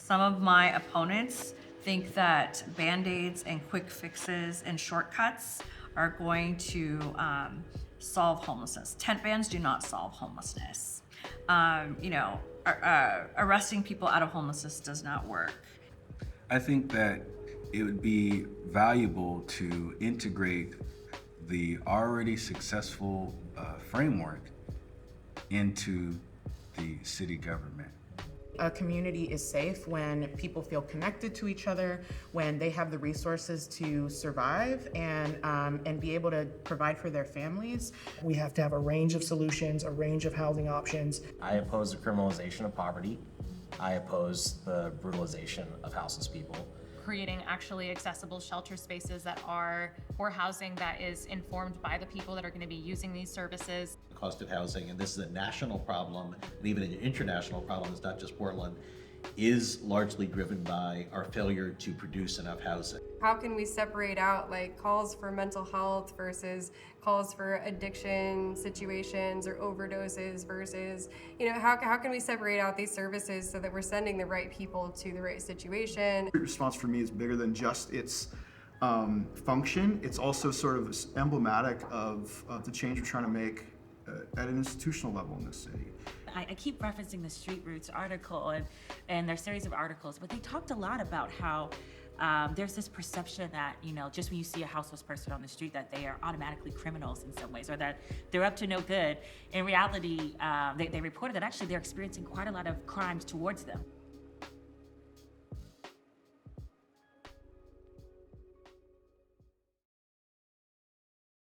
Some of my opponents think that Band-Aids and quick fixes and shortcuts are going to solve homelessness. Tent bans do not solve homelessness. Arresting people out of homelessness does not work. I think that it would be valuable to integrate the already successful framework into the city government. A community is safe when people feel connected to each other, when they have the resources to survive and be able to provide for their families. We have to have a range of solutions, a range of housing options. I oppose the criminalization of poverty. I oppose the brutalization of houseless people. Creating actually accessible shelter spaces that are for housing that is informed by the people that are going to be using these services. The cost of housing, and this is a national problem, and even an international problem, it's not just Portland, is largely driven by our failure to produce enough housing. How can we separate out like calls for mental health versus calls for addiction situations or overdoses versus, how can we separate out these services so that we're sending the right people to the right situation? The response for me is bigger than just its function. It's also sort of emblematic of the change we're trying to make at an institutional level in this city. I keep referencing the Street Roots article and their series of articles, but they talked a lot about how there's this perception that, just when you see a houseless person on the street, that they are automatically criminals in some ways, or that they're up to no good. In reality, they reported that actually they're experiencing quite a lot of crimes towards them.